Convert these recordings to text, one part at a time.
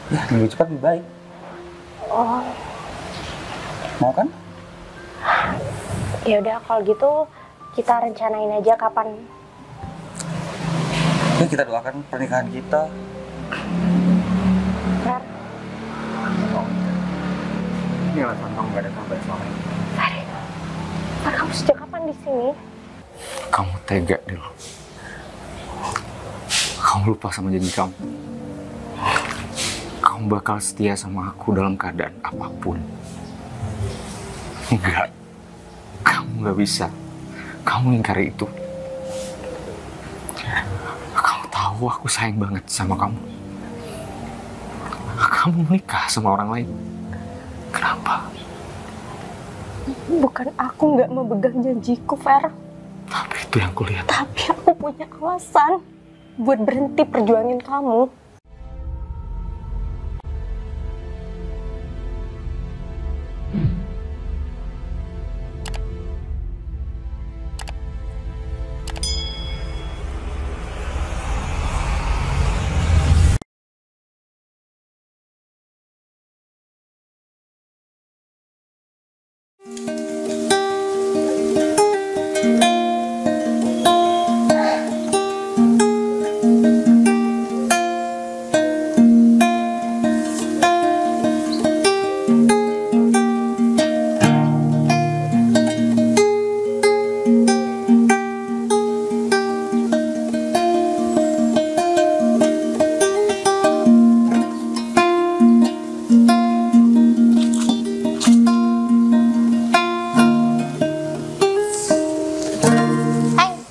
Ya, lebih cepat lebih baik. Oh, Mau kan? ya udah kalau gitu kita rencanain aja kapan. Ya, kita doakan pernikahan kita. Fer, Ini alasan kamu gak ada kabar selama ini. Fer, kamu sejak kapan di sini? Kamu tega, Del. Kamu lupa sama janji kamu. Kamu bakal setia sama aku dalam keadaan apapun. Enggak. Kamu gak bisa. Kamu ingkari itu. Kamu tahu aku sayang banget sama kamu. Kamu menikah sama orang lain. Kenapa? Bukan aku nggak memegang janjiku, Fer. Tapi itu yang kulihat. Tapi aku punya alasan buat berhenti perjuangin kamu.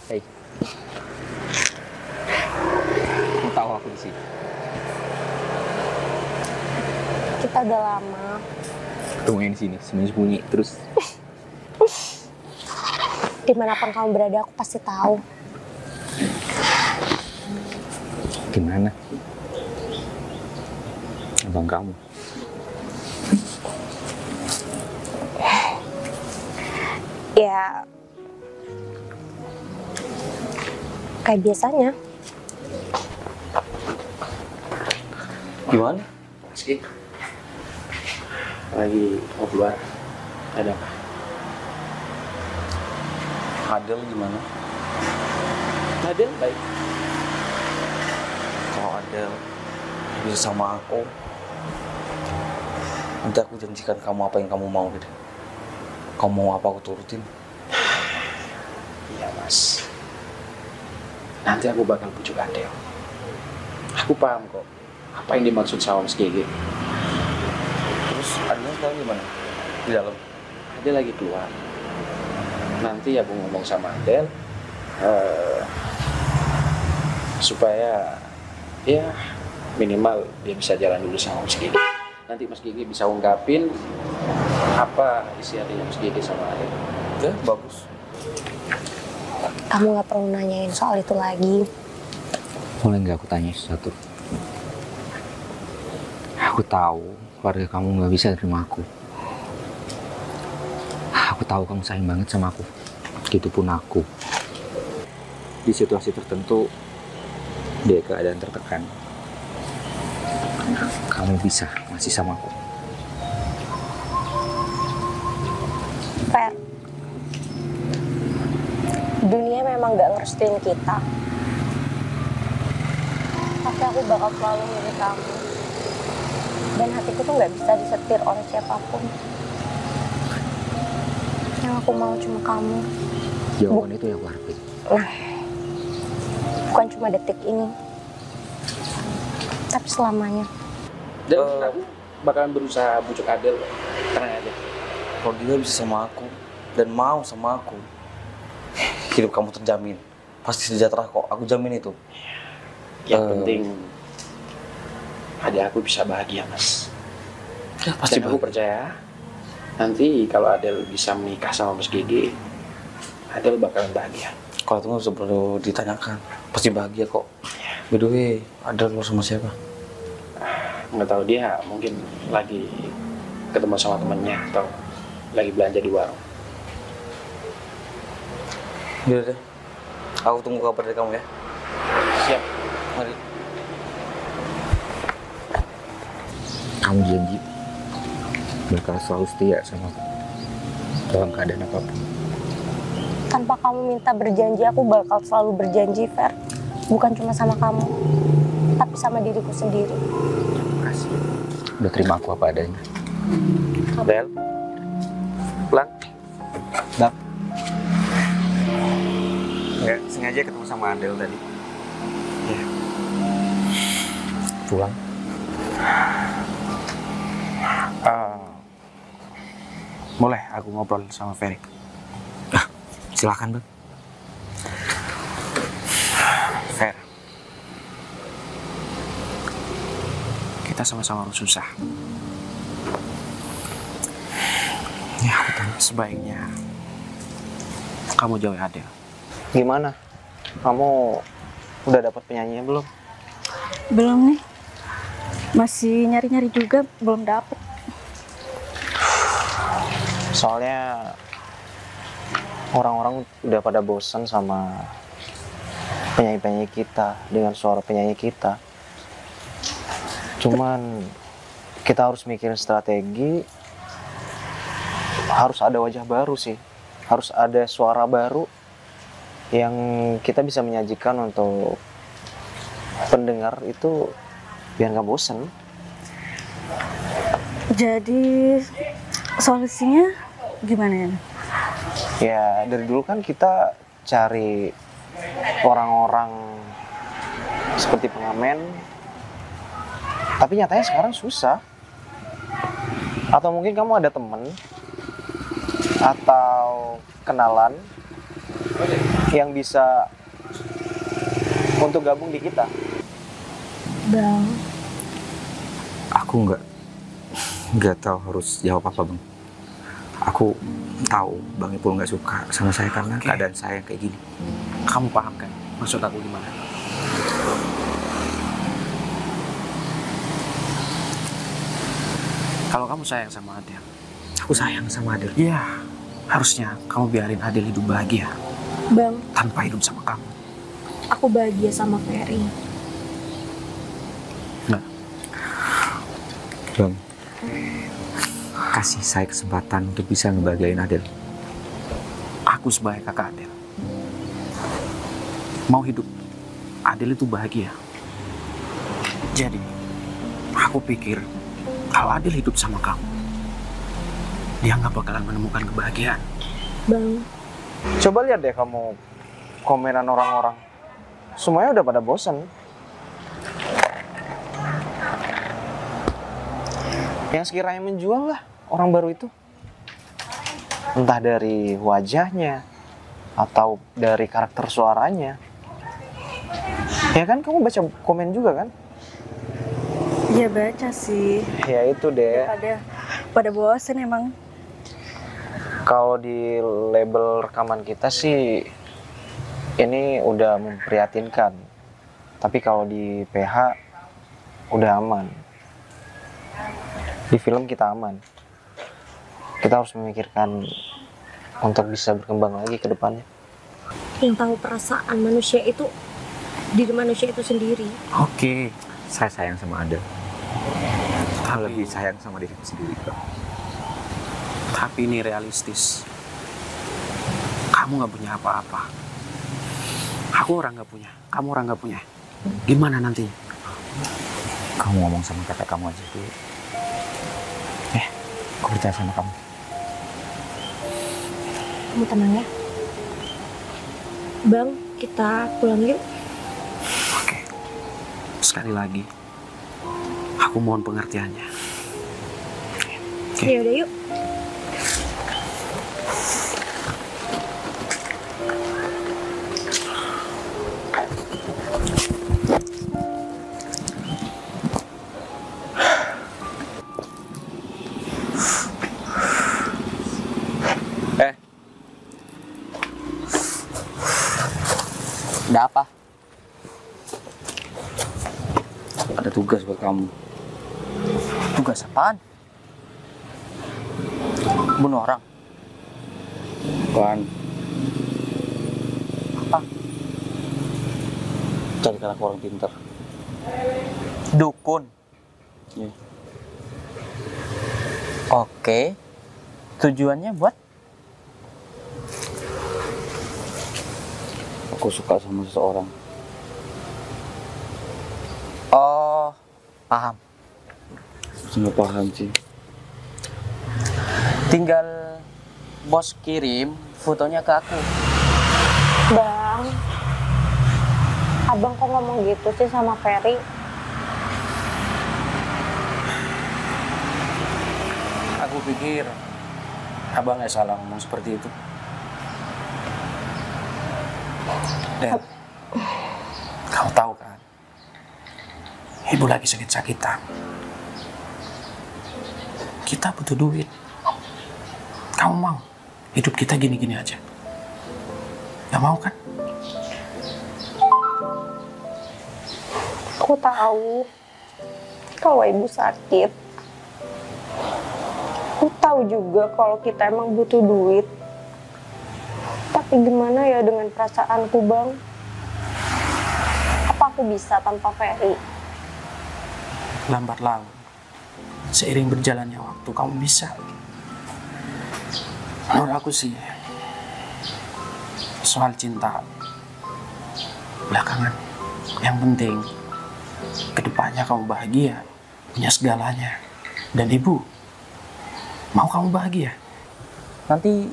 Hei. Kamu tahu aku di sini. Kita udah lama. Ketemuin di sini, sembunyi-sembunyi terus. Dimanapun kamu berada, aku pasti tahu. Gimana? Abang kamu. Ya, kayak biasanya. Gimana? Meski lagi mau keluar, ada apa? Adel gimana? Adel baik. Kalau Adel bisa sama aku, nanti aku janjikan kamu apa yang kamu mau gitu. Kamu mau apa aku turutin. Iya mas. Nanti aku bakal bujuk Adel. Aku paham kok apa yang dimaksud sama Mas Gigi. Terus Adel sekarang gimana? Di dalam? Adel lagi keluar. Nanti aku ngomong sama Adel supaya ya minimal dia bisa jalan dulu sama Mas Gigi. Nanti Mas Gigi bisa ungkapin apa isi hatinya Mas Gigi sama Adel. Ya, bagus. Kamu nggak perlu nanyain soal itu lagi. Boleh nggak aku tanya sesuatu? Aku tahu keluarga kamu nggak bisa terima aku. Aku tahu kamu sayang banget sama aku. Begitupun aku. Di situasi tertentu, dia keadaan tertekan. Kamu bisa masih sama aku. Fer, dunia memang gak ngerestuin kita. Tapi aku bakal selalu milih kamu. Dan hatiku tuh gak bisa disetir oleh siapapun. Yang aku mau cuma kamu. Jawaban itu yang aku harapin. Nah, bukan cuma detik ini. Tapi selamanya. Dan aku bakalan berusaha bujuk Adel. Tenang aja. Kalau dia bisa sama aku dan mau sama aku, hidup kamu terjamin. Pasti sejahtera kok, aku jamin itu. Yang penting adik aku bisa bahagia, Mas. Ya, pasti Dan aku bahagia. percaya nanti kalau Adel bisa menikah sama Mas Gigi, Adel bakalan bahagia. Kalau itu nggak usah perlu ditanyakan, pasti bahagia kok. By the way, ada luar sama siapa? Nggak tahu dia mungkin lagi ketemu sama temennya atau lagi belanja di warung. Yaudah deh, aku tunggu kabar dari kamu ya. Siap. Mari. kamu janji bakal selalu setia sama aku dalam keadaan apapun. Tanpa kamu minta berjanji, aku bakal selalu berjanji, Fer. Bukan cuma sama kamu, tapi sama diriku sendiri. Terima kasih. Udah terima aku apa adanya. Del, pulang. Bang. Nggak sengaja ketemu sama Adel tadi. Ya. Pulang. Boleh aku ngobrol sama Ferry? Silakan, Bang. Fer, kita sama-sama harus susah. Ya, sebaiknya kamu jauhi Adel. Gimana? Kamu udah dapat penyanyinya belum? Belum nih. Masih nyari-nyari juga, belum dapet. Soalnya orang-orang udah pada bosan sama penyanyi-penyanyi kita, dengan suara penyanyi kita. Cuman kita harus mikirin strategi, harus ada wajah baru sih. Harus ada suara baru yang kita bisa menyajikan untuk pendengar itu biar nggak bosan. Jadi solusinya gimana ya? Ya dari dulu kan kita cari orang-orang seperti pengamen, tapi nyatanya sekarang susah. Atau mungkin kamu ada temen atau kenalan yang bisa untuk gabung di kita. Bang, Aku nggak tahu harus jawab apa, Bang. Aku tahu Bang Ipul nggak suka sama saya karena keadaan saya kayak gini. Kamu paham kan maksud aku gimana? Kalau kamu sayang sama Adel, Aku sayang sama Adel. ya harusnya kamu biarin Adel hidup bahagia Bang, tanpa hidup sama kamu. aku bahagia sama Ferry. Nah, Bang, kasih saya kesempatan untuk bisa ngebahagiain Adel. aku sebagai kakak Adel mau hidup Adel itu bahagia. Jadi aku pikir kalau Adel hidup sama kamu, dia nggak bakalan menemukan kebahagiaan. Bang, Coba lihat deh kamu komenan orang-orang, semuanya udah pada bosan. Yang sekiranya menjual lah orang baru itu, entah dari wajahnya atau dari karakter suaranya. Ya kan, kamu baca komen juga kan? ya baca sih. Ya itu deh. Pada bosen emang. Kalau di label rekaman kita sih ini udah memprihatinkan. Tapi kalau di PH udah aman. Di film kita aman. Kita harus memikirkan untuk bisa berkembang lagi ke depannya. Yang tahu perasaan manusia itu diri manusia itu sendiri. Oke, Saya sayang sama Adel. tapi, Lebih sayang sama diriku sendiri, Bang. tapi ini realistis. Kamu nggak punya apa-apa. Aku orang nggak punya. Kamu orang nggak punya. Gimana nantinya? Kamu ngomong sama kakak kamu aja dulu. Aku percaya sama kamu. Kamu tenang ya. Bang, kita pulang yuk. Oke. Sekali lagi, aku mohon pengertiannya. Oke. Ya udah yuk. Ada apa? Ada tugas buat kamu. Tugas apaan? Bunuh orang? Bukan. Apa? Cari anak orang pintar. Dukun? Iya. Oke. Tujuannya buat? Aku suka sama seseorang. Oh, paham. Nggak paham sih. Tinggal bos kirim fotonya ke aku. Bang, abang kok ngomong gitu sih sama Ferry? Aku pikir abang nggak salah ngomong seperti itu. Dan kau tahu kan, ibu lagi sakit-sakitan. Kita butuh duit. Kamu mau hidup kita gini-gini aja? Gak mau kan? Aku tahu kalau ibu sakit. Aku tahu juga kalau kita emang butuh duit. Tapi gimana ya dengan perasaanku, Bang? Apa aku bisa tanpa Ferry? Lambat laun, seiring berjalannya waktu, kamu bisa. Menurut aku sih, soal cinta belakangan. Yang penting, kedepannya kamu bahagia, punya segalanya. Dan ibu, mau kamu bahagia. Nanti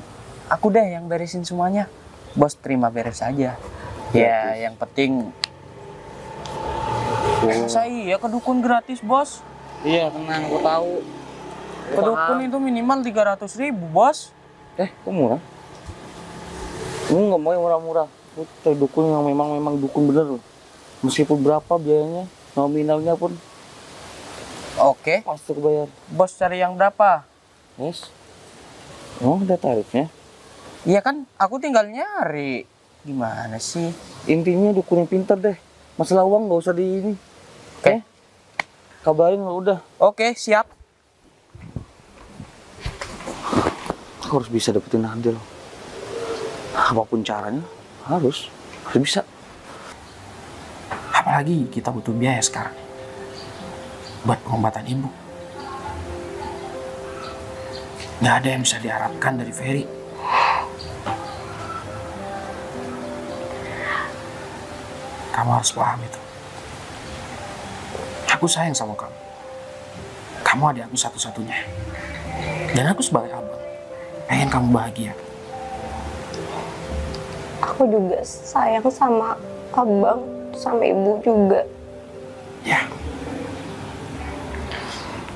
aku deh yang beresin semuanya. Bos terima beres aja. Ya, yang penting masa iya ke dukun gratis, bos? Iya, tenang, aku tahu. Ke dukun itu minimal 300.000, bos. Kok murah? Lu nggak mau yang murah-murah. Lu cari dukun yang memang dukun bener loh. Meskipun berapa biayanya, nominalnya pun Oke, pasti kebayar. bos cari yang berapa? Yes. Emang ada tarifnya? Iya kan, aku tinggal nyari. Gimana sih? Intinya dukun yang pintar deh. Masalah uang nggak usah di ini. Oke. Kabarin lo udah. Oke, siap. Aku harus bisa dapetin Adel. Apapun caranya, harus bisa. Apalagi kita butuh biaya sekarang buat pengobatan ibu. Nggak ada yang bisa diharapkan dari Ferry. Kamu harus paham itu. Aku sayang sama kamu. Kamu adik aku satu-satunya. Dan aku sebagai abang, pengen kamu bahagia. Aku juga sayang sama abang, sama ibu juga. Ya.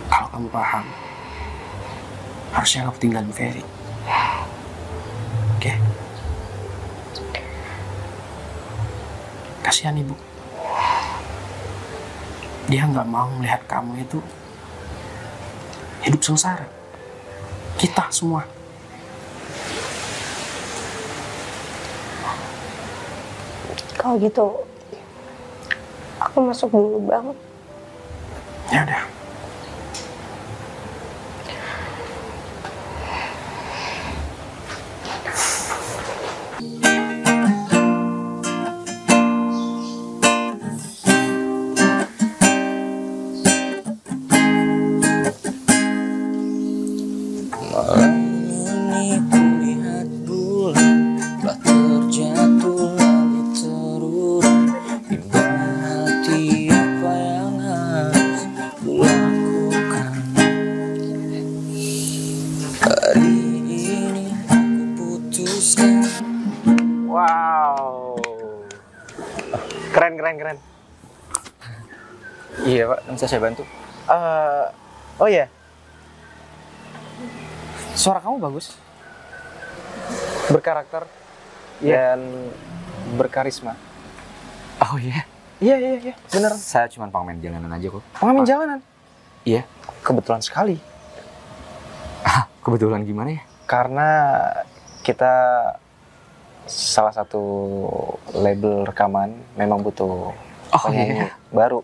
Kalau kamu paham, harusnya kamu tinggalin Ferry. Oke? Kasihan ibu. Dia nggak mau melihat kamu itu hidup sengsara. Kita semua. Kalau gitu, aku masuk dulu, Bang. Ya udah. Malam ini kulihat bulan telah terjatuh lalu terurung. Bimbang hati apa yang harus kulakukan. Hari ini aku putuskan. Wow. Keren. Iya Pak, bisa saya bantu? Oh iya. Suara kamu bagus. Berkarakter dan berkarisma. Oh iya? Iya. Bener. Saya cuma pengamen jalanan aja kok. Pengamen jalanan. Iya. Kebetulan sekali. Kebetulan gimana ya? Karena kita salah satu label rekaman memang butuh penyanyi baru.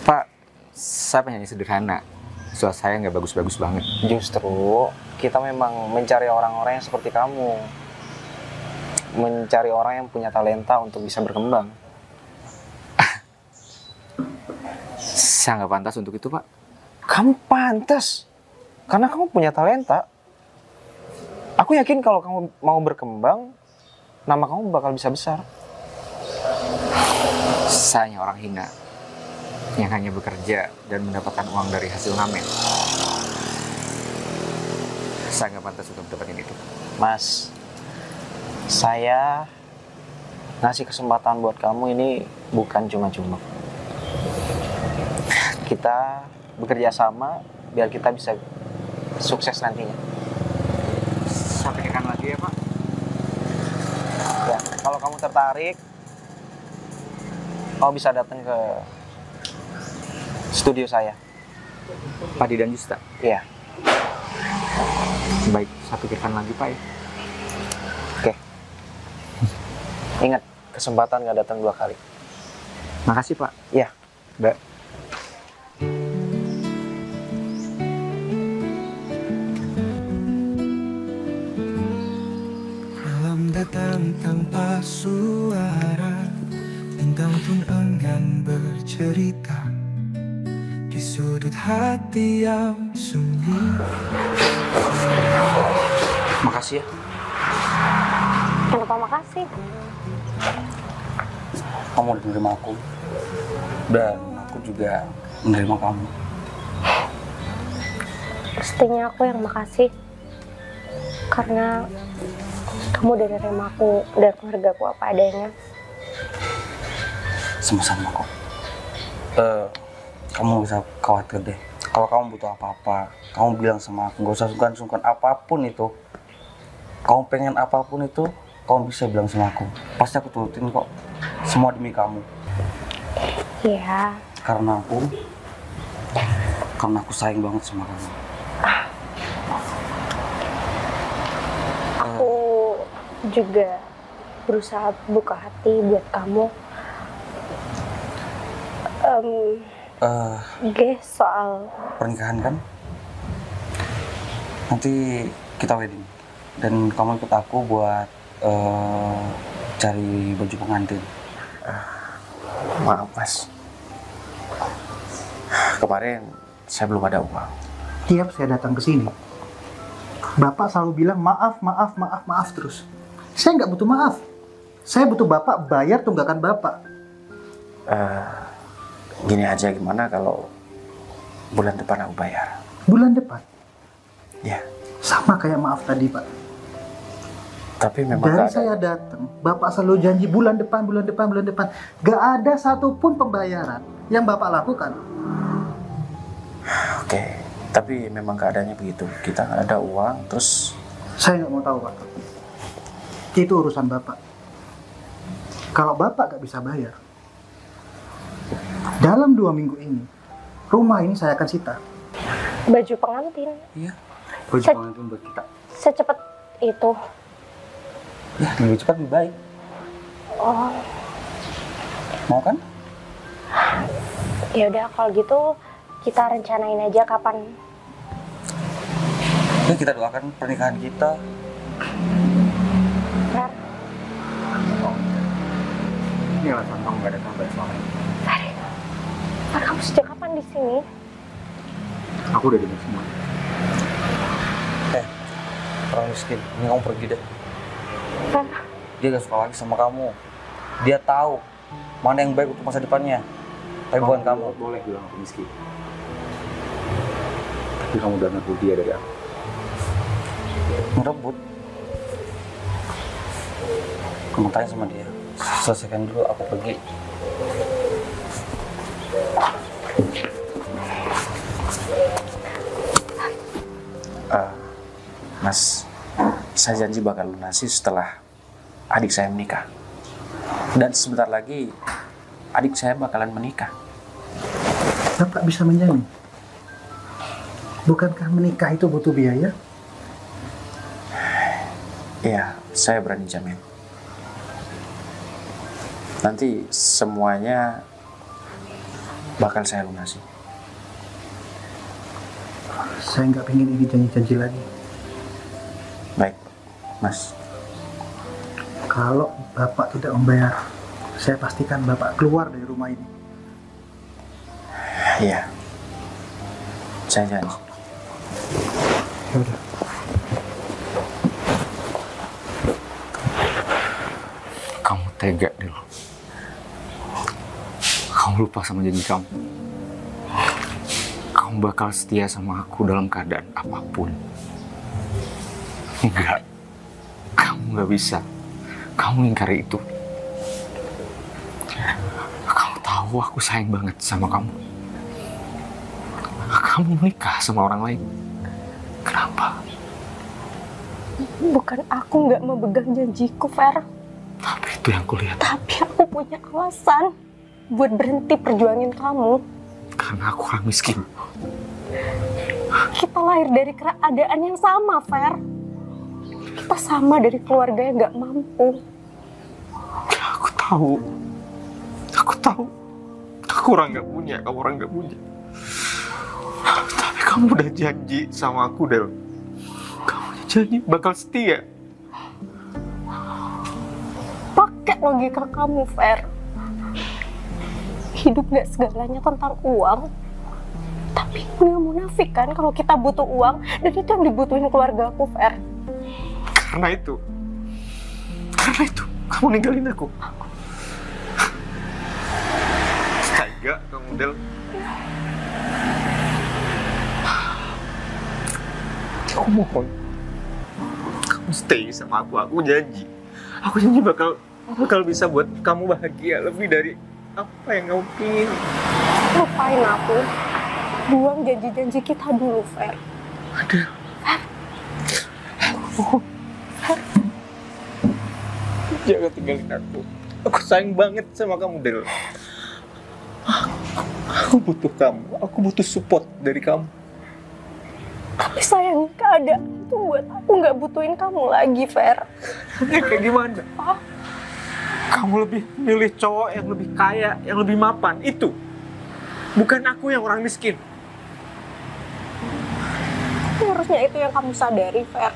Pak, saya penyanyi sederhana. Suara saya nggak bagus-bagus banget. Justru kita memang mencari orang-orang yang seperti kamu. Mencari orang yang punya talenta untuk bisa berkembang. Saya nggak pantas untuk itu, Pak. Kamu pantas. Karena kamu punya talenta. Aku yakin kalau kamu mau berkembang, nama kamu bakal bisa besar. Saya hanya orang hina yang hanya bekerja dan mendapatkan uang dari hasil ngamen. Saya nggak pantas untuk mendapatkan itu. Mas, saya ngasih kesempatan buat kamu ini bukan cuma-cuma. Kita bekerja sama biar kita bisa sukses nantinya. Sampaikan lagi ya Pak. Ya, kalau kamu tertarik, kamu bisa datang ke studio saya. Padi dan Justa. Iya. Baik, saya pikirkan lagi Pak ya. Oke. Ingat, kesempatan nggak datang 2 kali. Makasih Pak. Iya, Mbak. Malam datang tanpa suara, bintang pun enggan bercerita. Di sudut hati yang sunyi. Makasih ya. Kenapa makasih? Kamu udah menerima aku. Dan aku juga menerima kamu. Pastinya aku yang makasih. Karena kamu udah nerima aku dan keluarga aku apa adanya. Sama-sama kok. Kamu gak usah khawatir deh. Kalau kamu butuh apa-apa, kamu bilang sama aku. Gak usah sungkan-sungkan apapun itu. Kamu pengen apapun itu, kamu bisa bilang sama aku. Pasti aku turutin kok. Semua demi kamu. Iya. Karena aku sayang banget sama kamu. Aku juga berusaha buka hati buat kamu. Soal Pernikahan kan? Nanti kita wedding. Dan kamu ikut aku buat cari baju pengantin. Maaf Mas. Kemarin saya belum ada uang. Tiap saya datang ke sini, Bapak selalu bilang maaf, maaf, maaf, maaf terus. Saya nggak butuh maaf. Saya butuh Bapak bayar tunggakan Bapak. Gini aja, gimana kalau bulan depan aku bayar? Bulan depan? Ya. Sama kayak maaf tadi, Pak. Tapi memang Dari gak ada. saya datang, Bapak selalu janji bulan depan, bulan depan, bulan depan. Gak ada satupun pembayaran yang Bapak lakukan. Oke, tapi memang keadaannya begitu. Kita nggak ada uang, terus Saya nggak mau tahu, Pak. Itu urusan Bapak. Kalau Bapak gak bisa bayar, dalam 2 minggu ini, rumah ini saya akan sita. baju pengantin. Iya. Baju Se- pengantin buat kita. Secepat itu. Ya, lebih cepat lebih baik. Oh, Mau kan? ya udah kalau gitu kita rencanain aja kapan. Ya, kita doakan pernikahan kita. Fer, Ini alasan kamu gak ada kabar selama ini. Fer, kamu sejak kapan di sini? Aku udah dengar semua. Orang miskin, ini kamu pergi deh. Fer, Dia gak suka lagi sama kamu. Dia tahu mana yang baik untuk masa depannya. Tapi bukan kamu. Boleh bilang aku miskin. Tapi kamu udah ngerebut dia dari aku. Ngerebut. Kamu tanya sama dia. Selesaikan dulu, aku pergi. Mas, saya janji bakal lunasi setelah adik saya menikah. Dan sebentar lagi adik saya bakalan menikah. Bapak bisa menjamin? Bukankah menikah itu butuh biaya? Iya, saya berani jamin. Nanti semuanya bakal saya lunasi. Saya nggak pengen ini janji-janji lagi. Baik, Mas. Kalau Bapak tidak membayar, saya pastikan Bapak keluar dari rumah ini. Iya, saya janji. Ya udah. Kamu tega, Del. Kamu lupa sama janji kamu. Kamu bakal setia sama aku dalam keadaan apapun. Enggak. Kamu nggak bisa. Kamu ingkari itu. Kamu tahu aku sayang banget sama kamu. Kamu menikah sama orang lain. Kenapa? Bukan aku nggak memegang janjiku, Fer. Tapi itu yang kulihat. Tapi aku punya alasan buat berhenti perjuangin kamu. Karena aku orang miskin. Kita lahir dari keadaan yang sama, Fer. Kita sama dari keluarga yang nggak mampu. Aku tahu. Aku tahu. Aku orang nggak punya, kamu orang nggak punya. Tapi kamu udah janji sama aku, Del. Kamu janji bakal setia. Pakai logika kamu, Fer. Hidup gak segalanya tentang uang. Tapi nggak munafik kan kalau kita butuh uang. Dan itu yang dibutuhin keluarga aku, Fer. Karena itu kamu ninggalin aku. Tega kamu, Del. Aku mohon, kamu stay sama aku. Aku janji bakal bisa buat kamu bahagia lebih dari apa yang kamu pingin. Lupain aku. Buang janji-janji kita dulu, Fer. Ada. Jangan tinggalin aku. Aku sayang banget sama kamu, Del. Aku butuh kamu. Aku butuh support dari kamu. Tapi sayang keadaan itu buat aku nggak butuhin kamu lagi, Fer. Kayak gimana? Kamu lebih milih cowok yang lebih kaya, yang lebih mapan. Itu. Bukan aku yang orang miskin. Harusnya itu yang kamu sadari, Fer.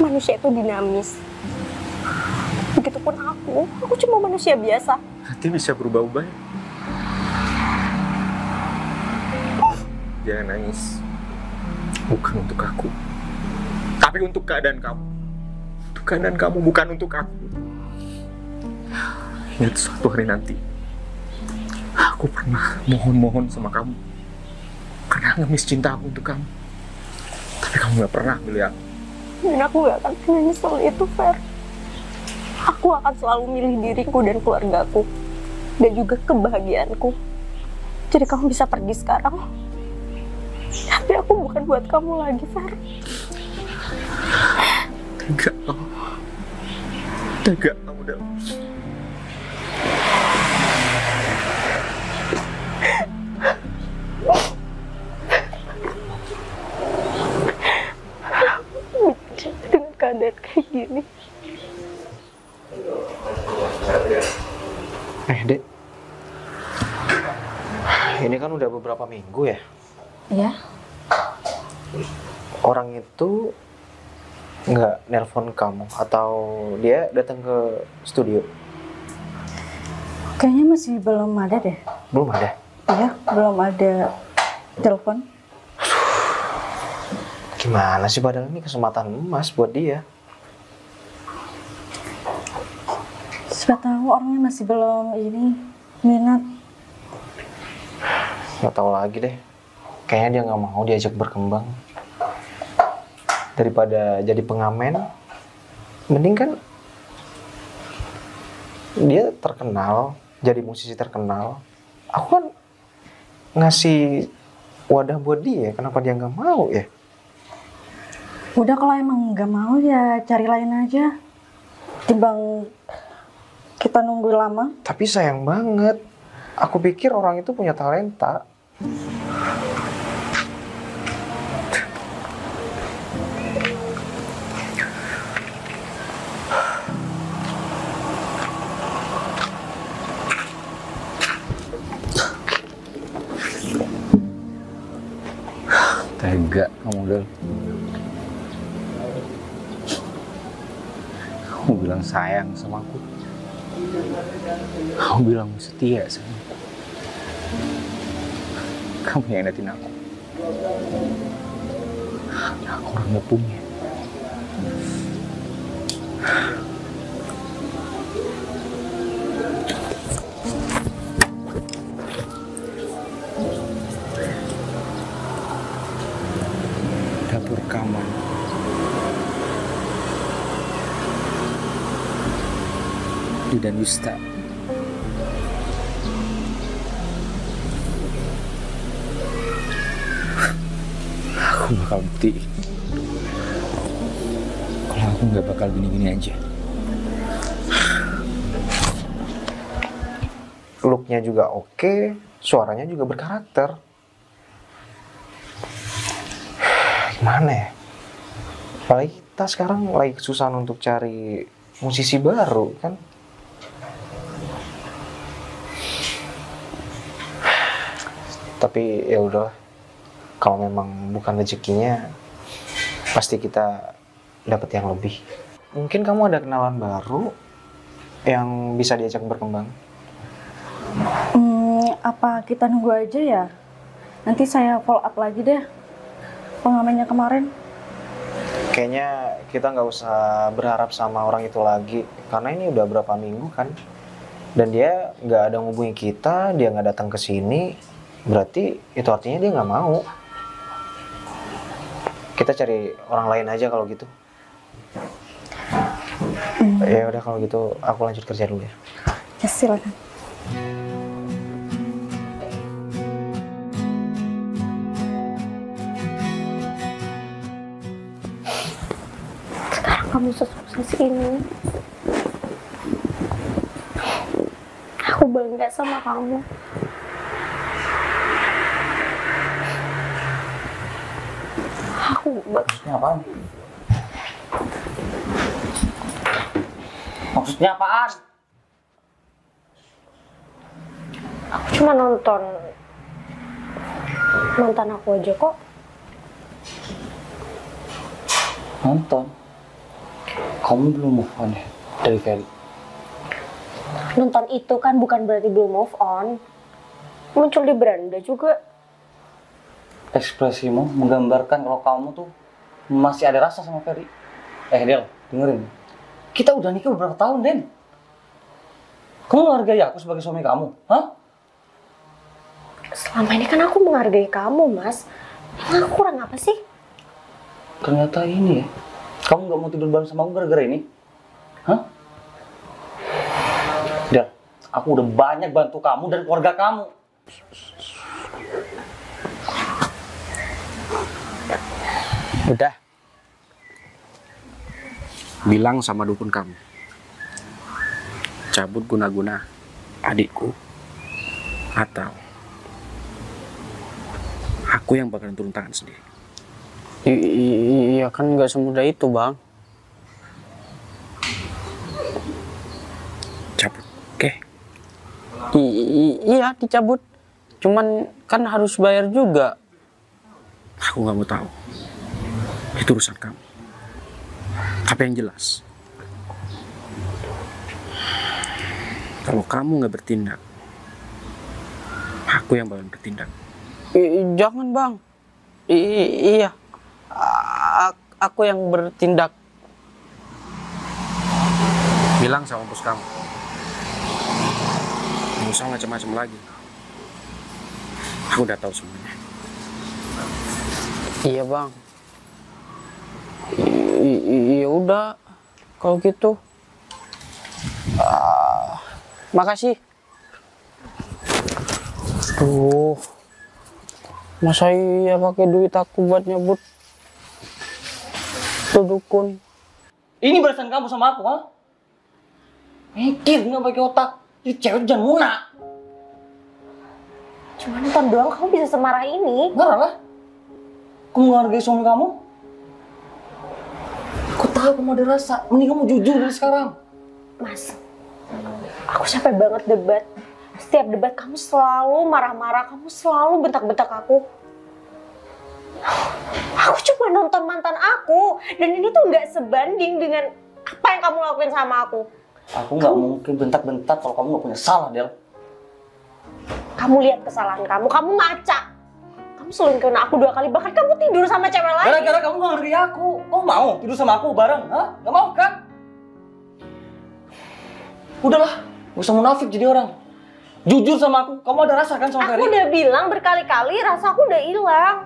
Manusia itu dinamis. Begitupun aku cuma manusia biasa. Nanti bisa berubah-ubah. Jangan nangis. Bukan untuk aku. Tapi untuk keadaan kamu. Untuk keadaan kamu, bukan untuk aku. Ingat suatu hari nanti. Aku pernah mohon-mohon sama kamu. Karena ngemis cinta aku untuk kamu. Tapi kamu gak pernah milih aku. Dan aku gak akan pernah nyesel itu, Fer. Aku akan selalu milih diriku dan keluargaku. Dan juga kebahagiaanku. Jadi kamu bisa pergi sekarang. Tapi aku bukan buat kamu lagi, Fer. Tega kamu. Tega kamu, Del. Dengan keadaan kayak gini. Dek. Ini kan udah beberapa minggu ya? Iya. Orang itu nggak nelpon kamu atau dia datang ke studio? Kayaknya masih belum ada deh. Belum ada? Iya, belum ada telepon. Gimana sih, padahal ini kesempatan emas buat dia. Siapa tahu orangnya masih belum minat. Nggak tahu lagi deh. Kayaknya dia nggak mau diajak berkembang. Daripada jadi pengamen, mending kan dia terkenal, jadi musisi terkenal. Aku kan ngasih wadah buat dia, kenapa dia nggak mau ya? Udah, kalau emang nggak mau ya cari lain aja. Timbang kita nunggu lama. Tapi sayang banget. Aku pikir orang itu punya talenta. Tega kamu, Del. Kamu bilang sayang sama aku. Kamu bilang setia sama aku. Kamu yang hianatin aku. Aku orang nggak punya. Dapur kamar. Dan Yusta. Aku bakal buktiin kalau aku nggak bakal gini-gini aja. Looknya juga oke, suaranya juga berkarakter. Gimana ya? Apalagi kita sekarang lagi kesusahan untuk cari musisi baru kan? Tapi ya udah, kalau memang bukan rezekinya, pasti kita dapat yang lebih. Mungkin kamu ada kenalan baru yang bisa diajak berkembang. Apa kita nunggu aja ya? Nanti saya follow up lagi deh pengalamannya kemarin. Kayaknya kita nggak usah berharap sama orang itu lagi, karena ini udah berapa minggu kan, dan dia nggak ada ngubungi kita, dia nggak datang ke sini, berarti itu artinya dia nggak mau. Kita cari orang lain aja kalau gitu. Ya udah kalau gitu aku lanjut kerja dulu ya. Ya silakan. Sekarang kamu sukses ini. Aku bangga sama kamu. Maksudnya apaan? Maksudnya apaan? Aku cuma nonton mantan aku aja kok. Nonton? Kamu belum move on ya dari Ferry? Nonton itu kan bukan berarti belum move on. Muncul di beranda juga. Ekspresimu menggambarkan kalau kamu tuh masih ada rasa sama Ferry. Del, dengerin. Kita udah nikah beberapa tahun, Den. Kamu menghargai aku sebagai suami kamu, hah? Selama ini kan aku menghargai kamu, Mas. Emang aku kurang apa sih? Ternyata ini ya. Kamu gak mau tidur bareng sama aku gara-gara ini? Hah? Del, aku udah banyak bantu kamu dan keluarga kamu. Udah. Bilang sama dukun kamu. Cabut guna-guna adikku. Atau aku yang bakalan turun tangan sendiri. Iya kan nggak semudah itu, Bang. Cabut, oke? Iya dicabut. Cuman kan harus bayar juga. Aku nggak mau tahu. Itu urusan kamu. Tapi yang jelas, kalau kamu nggak bertindak, aku yang bakal bertindak. Jangan, Bang. Iya. Aku yang bertindak. Bilang sama bos kamu. Nggak usah macam-macam lagi. Aku udah tahu semuanya. Iya, Bang. Iya udah. Kalau gitu. Makasih. Tuh. Masa iya pakai duit aku buat nyebut tuh dukun. Ini balasan kamu sama aku, ha? Mikir, nggak pakai otak. Ini cewek jangan munak. Cuma nonton doang kamu bisa semarah ini. Marah lah. Kamu menghargai suami kamu? Aku tahu kamu ada rasa. Mending kamu jujur dari sekarang. Mas, aku capek banget debat. Setiap debat kamu selalu marah-marah, kamu selalu bentak-bentak aku. Aku cuma nonton mantan aku, dan ini tuh nggak sebanding dengan apa yang kamu lakuin sama aku. Aku nggak mungkin bentak-bentak kalau kamu nggak punya salah, Del. Kamu lihat kesalahan kamu ngaca. Kamu selingkuhin aku 2 kali, bahkan kamu tidur sama cewek lain. Gara-gara kamu gak ngerti aku. Kamu mau tidur sama aku bareng? Hah? Gak mau kan? Udahlah, gak usah munafik jadi orang. Jujur sama aku, kamu ada rasa kan sama Ferry? Aku udah bilang berkali-kali, rasa aku udah hilang.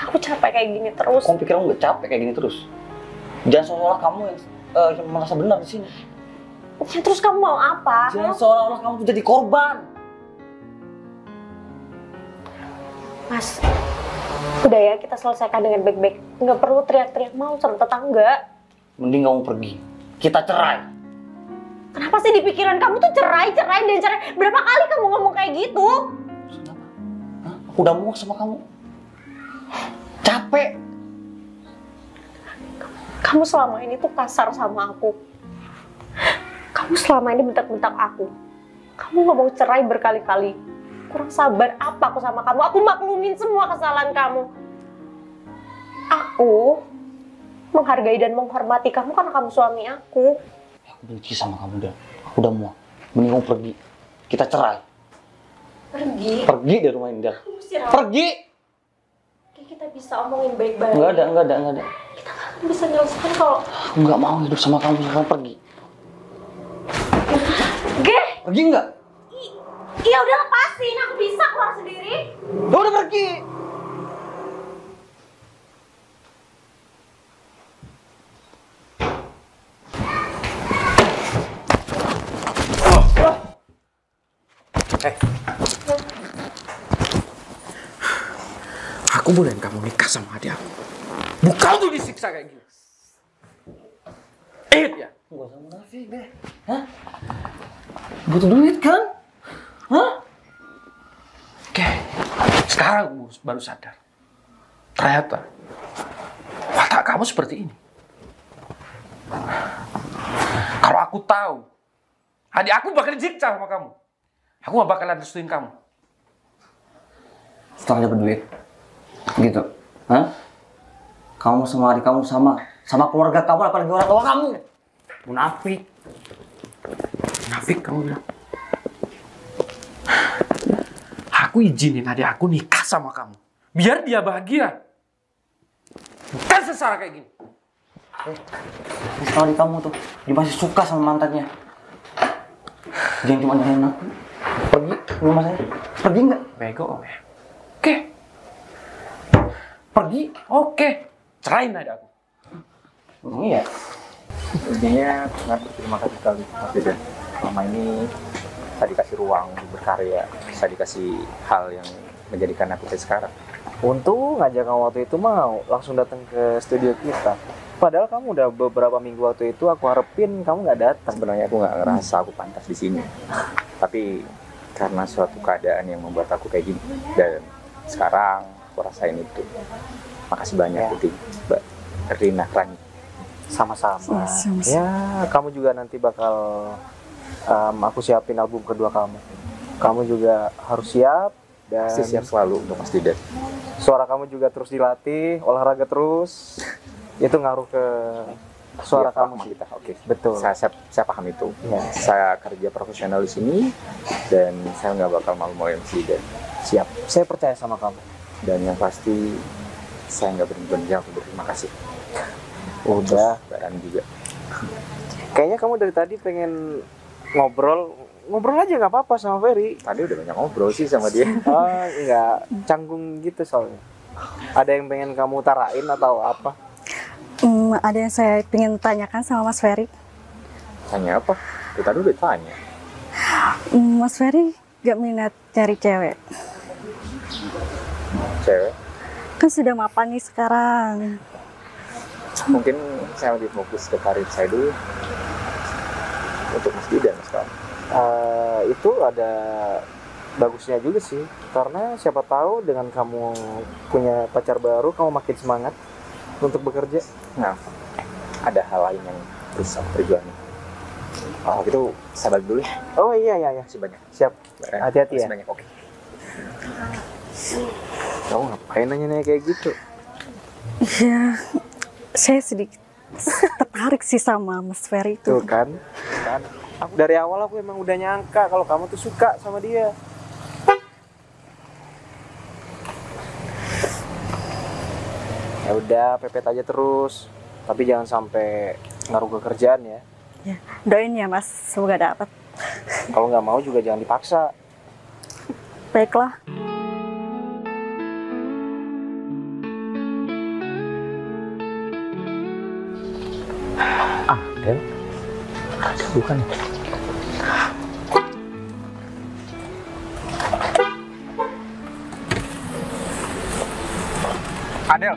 Aku capek kayak gini terus. Kamu pikir kamu gak capek kayak gini terus? Jangan seolah-olah kamu yang merasa benar di sini. Ya, terus kamu mau apa? Jangan seolah-olah kamu tuh jadi korban. Mas, udah ya kita selesaikan dengan baik-baik. Nggak perlu teriak-teriak mau sama tetangga. Mending kamu pergi. Kita cerai. Kenapa sih di pikiran kamu tuh cerai? Berapa kali kamu ngomong kayak gitu? Kenapa? Hah? Aku udah muak sama kamu. Capek. Kamu selama ini tuh kasar sama aku. Kamu selama ini bentak-bentak aku. Kamu ngomong cerai berkali-kali. Kurang sabar apa aku sama kamu? Aku maklumin semua kesalahan kamu. Aku menghargai dan menghormati kamu karena kamu suami aku. Aku benci sama kamu dah. Aku udah muak. Mending kamu pergi. Kita cerai. Pergi? Pergi dari rumah ini dah. Pergi! Kayak kita bisa omongin baik-baik. Enggak ada. Kita kan bisa nyelesain kalau... Aku nggak mau hidup sama kamu. Sekarang pergi. Pergi nggak? Iya udah lepasin, aku bisa keluar sendiri. Udah pergi. Aku bolehin kamu nikah sama adik aku. Bukan tuh disiksa kayak gini. Ya? Gak usah munafik deh. Hah? Butuh duit kan? Hah? Oke. Sekarang aku baru sadar. Ternyata watak kamu seperti ini. Kalau aku tahu adik aku bakal disiksa sama kamu, aku gak bakalan restuin kamu. Setelah dapat duit. Gitu. Hah? Kamu sama adik kamu sama keluarga kamu, apalagi orang tua kamu. Munafik. Munafik kamu bilang. Aku izinin adik aku nikah sama kamu. Biar dia bahagia. Bukan sengsara kayak gini. Setelah adik kamu tuh, dia masih suka sama mantannya. Jangan cuma nyalain aku. Pergi ke rumah saya. Pergi nggak? Bego om ya. Oke. Pergi. Oke. Cerain adik aku. Iya. Intinya sangat berterima kasih sekali Mas Deden. Selama ini saya dikasih ruang untuk berkarya, saya dikasih hal yang menjadikan aku kayak sekarang. Untung aja kamu waktu itu mau langsung datang ke studio kita. Padahal kamu udah beberapa minggu waktu itu aku harapin kamu nggak datang. Sebenarnya aku nggak ngerasa aku pantas di sini, tapi karena suatu keadaan yang membuat aku kayak gini, dan sekarang aku rasain itu. Makasih banyak Putih, Mbak Rina Rani. Sama-sama. Ya, kamu juga nanti bakal aku siapin album kedua kamu. Kamu juga harus siap dan Pasti siap selalu untuk Mas Deden. Suara kamu juga terus dilatih, olahraga terus. Itu ngaruh ke suara Ya, kamu sih. kita. Oke. Betul. Saya paham itu. Ya. Saya kerja profesional di sini dan saya nggak bakal malu-maluin Mas Deden. Siap. Saya percaya sama kamu. Dan yang pasti saya nggak berhenti untuk berterima kasih. Udah. Dan juga. Kayaknya kamu dari tadi pengen ngobrol aja nggak apa-apa sama Ferry. Tadi udah banyak ngobrol sih sama dia. Enggak, canggung gitu soalnya. Ada yang pengen kamu utarain atau apa? Ada yang saya ingin tanyakan sama Mas Ferry. Tanya apa? Itu tadi udah tanya. Mas Ferry gak minat cari cewek? Cewek? Kan sudah mapan nih sekarang. Mungkin saya lebih fokus ke karir saya dulu. Untuk Mas Deden sekarang. Itu ada bagusnya juga sih, karena siapa tahu dengan kamu punya pacar baru kamu makin semangat untuk bekerja. Nah, ada hal lain yang bisa perjuangin. Oh gitu, saya balik dulu ya. Oh iya. Masih banyak. Siap. Hati-hati ya. Masih banyak, oke. Kamu ngapain nanya kayak gitu? Ya, saya sedikit tertarik sih sama Mas Ferry itu. Tuh kan. Dari awal aku emang udah nyangka kalau kamu tuh suka sama dia. Ya udah, pepet aja terus. Tapi jangan sampai ngaruh ke kerjaan ya. Ya, doain ya Mas, semoga dapat. Kalau nggak mau juga jangan dipaksa. Baiklah. Del? Bukan. Adel.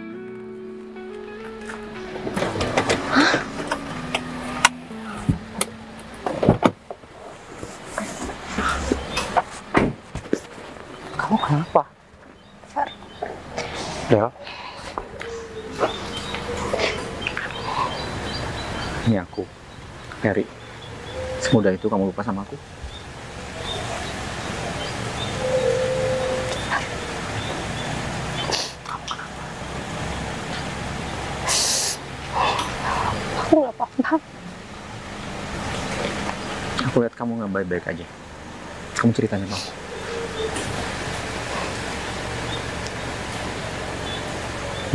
Kamu kenapa? Del? Ini aku, Ferry. Semudah itu kamu lupa sama aku? Aku nggak apa-apa. Aku lihat kamu nggak baik-baik aja. Kamu ceritanya sama aku.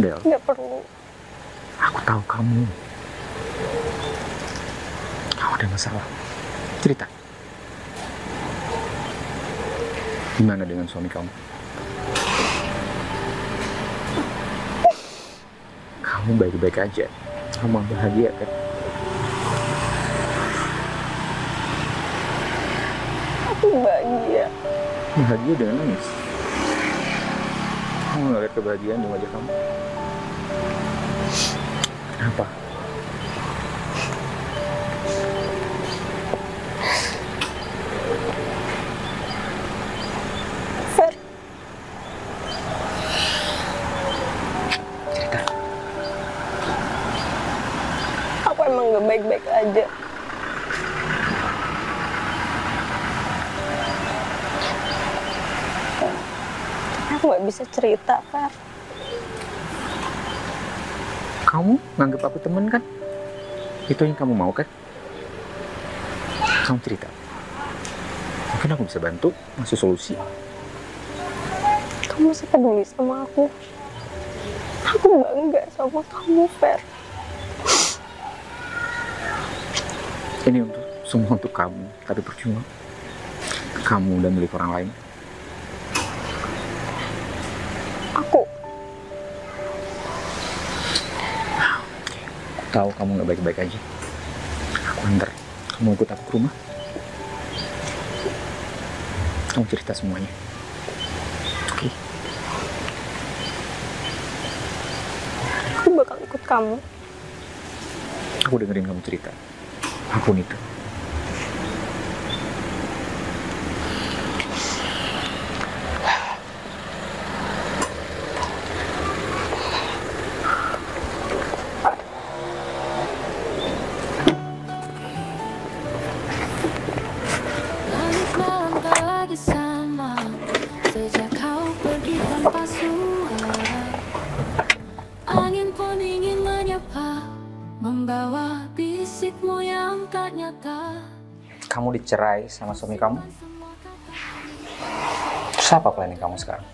Del, Nggak perlu. aku tahu kamu. Kamu ada masalah. Cerita. Gimana dengan suami kamu? Kamu baik-baik aja. Kamu bahagia kan? Aku bahagia. Bahagia dengan nangis. Kamu nggak lihat kebahagiaan di wajah kamu? Apa? Fer, Cerita. aku emang nggak baik-baik aja. Aku nggak bisa cerita, Fer. Kamu nganggap aku temen kan? Itu yang kamu mau kan? Kamu cerita. Mungkin aku bisa bantu, ngasih solusi. Kamu masih peduli sama aku. Aku bangga sama kamu, Fer. Ini semua untuk kamu, tapi percuma. Kamu udah milik orang lain. Aku Tahu kamu nggak baik-baik aja. Aku antar. Kamu ikut aku ke rumah. Kamu cerita semuanya. Oke? aku bakal ikut kamu. Aku dengerin kamu cerita. Apapun itu. Langit malam tak lagi sama sejak kau pergi tanpa suara. Angin pun ingin menyapa, membawa bisikmu yang tak nyata. Kamu dicerai sama suami kamu? Terus apa planning kamu sekarang?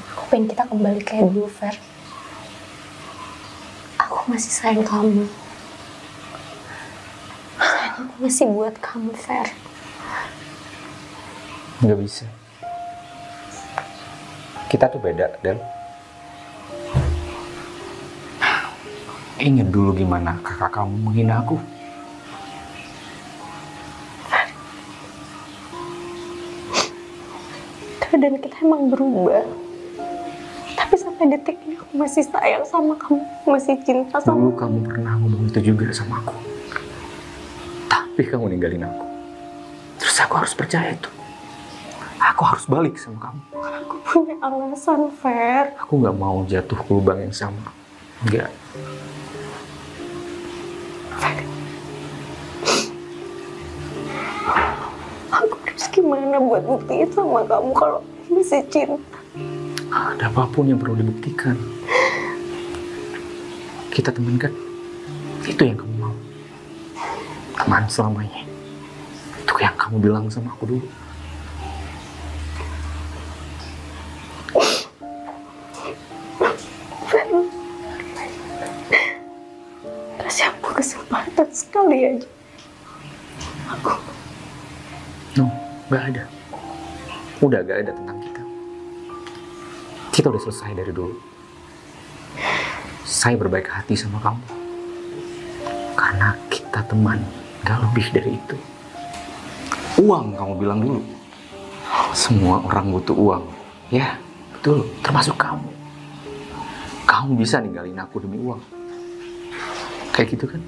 Aku pengen kita kembali kayak dulu, Fer. Aku masih sayang kamu. Sayang aku masih buat kamu, Fer. Nggak bisa. Kita tuh beda, Del. Ingat dulu gimana kakak kamu menghina aku. Keadaan kita emang berubah. Tapi sampai detik ini aku masih sayang sama kamu. Masih cinta sama Dulu kamu pernah ngomong itu juga sama aku. Tapi kamu ninggalin aku. Terus aku harus percaya itu. Aku harus balik sama kamu. aku punya alasan, Fer. Aku nggak mau jatuh ke lubang yang sama. Enggak. Aku harus gimana buat buktiin sama kamu kalau aku masih cinta. Ada apapun yang perlu dibuktikan. Kita temen kan? Itu yang kamu mau. Teman selamanya. Itu yang kamu bilang sama aku dulu. Kasih aku kesempatan sekali aja. No, gak ada. Udah gak ada tentang kita. Kita udah selesai dari dulu. Saya berbaik hati sama kamu. Karena kita teman, gak lebih dari itu. Uang kamu bilang dulu. Semua orang butuh uang. Ya, betul. Termasuk kamu. Kamu bisa ninggalin aku demi uang. Kayak gitu kan?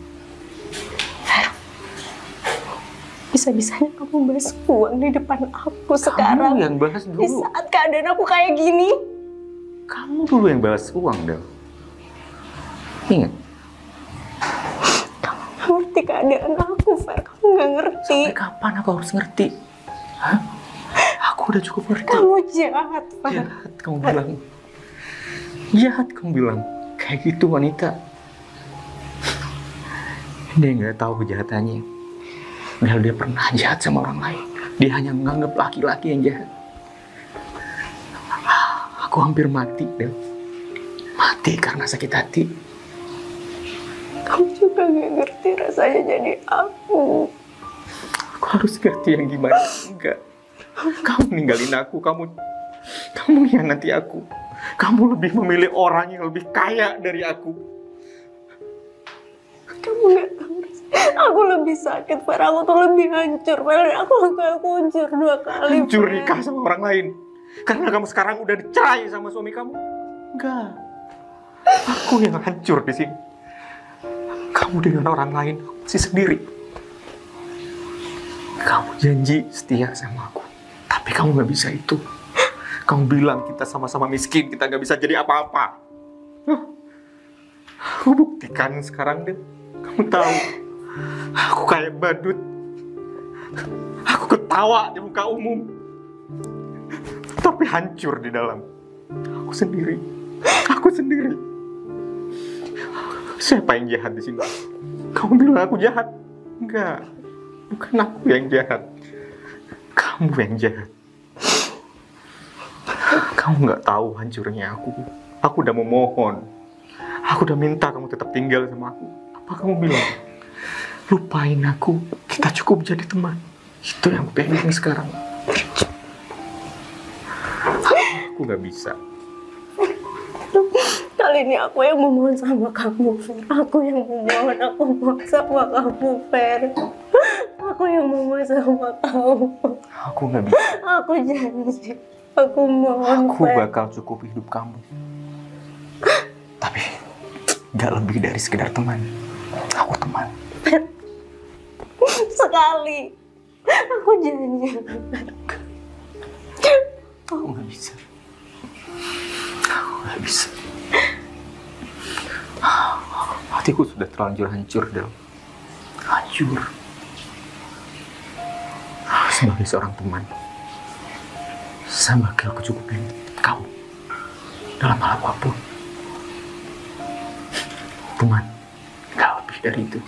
Bisa-bisanya kamu bahas uang di depan aku sekarang. Kamu yang bahas dulu. Di saat keadaan aku kayak gini. Kamu dulu yang bahas uang, Del. Ingat. Kamu gak ngerti keadaan aku, Fer. Kamu gak ngerti. Sampai kapan aku harus ngerti? Hah? Aku udah cukup ngerti. Kamu jahat, Fer. Jahat kamu bilang. Jahat kamu bilang. Kayak gitu wanita. Dia nggak tahu kejahatannya. Padahal dia pernah jahat sama orang lain. Dia hanya menganggap laki-laki yang jahat. Aku hampir mati, Del. Mati karena sakit hati. Kamu juga gak ngerti rasanya jadi aku. Aku harus ngerti yang gimana. Enggak. Kamu ninggalin aku. Kamu hianati aku. Kamu lebih memilih orang yang lebih kaya dari aku. Kamu gak tahu. Aku lebih sakit, Fer. Aku tuh lebih hancur, Fer. Aku hancur 2 kali, Hancur Fer. nikah sama orang lain. Karena kamu sekarang udah dicerai sama suami kamu. Enggak. Aku yang hancur di sini. Kamu dengan orang lain, aku masih sendiri. Kamu janji setia sama aku. Tapi kamu gak bisa itu. Kamu bilang kita sama-sama miskin, kita gak bisa jadi apa-apa. Aku buktikan sekarang, deh. Kamu tahu, aku kayak badut. Aku ketawa di muka umum. Tapi hancur di dalam. Aku sendiri. Aku sendiri. Siapa yang jahat di sini? Kamu bilang aku jahat? Enggak. Bukan aku yang jahat. Kamu yang jahat. Kamu nggak tahu hancurnya aku. Aku udah memohon. Aku udah minta kamu tetap tinggal sama aku. Apa kamu bilang? Lupain aku. Kita cukup jadi teman. Itu yang aku pengen sekarang. Aku nggak bisa. Kali ini aku yang memohon sama kamu, Fer. Aku yang memohon, aku mohon sama kamu, Fer. Aku yang memohon sama kamu. Aku nggak bisa. Aku janji. Aku mohon, Aku Fer. bakal cukup hidup kamu. Tapi nggak lebih dari sekedar teman. Aku teman. Fer. Sekali. Aku janji. Aku nggak bisa. Aku nggak bisa. Hatiku sudah terlanjur hancur, Del. Hancur. Sebagai seorang teman, saya bakal kecukupin kamu dalam hal apapun. Teman, nggak lebih dari itu.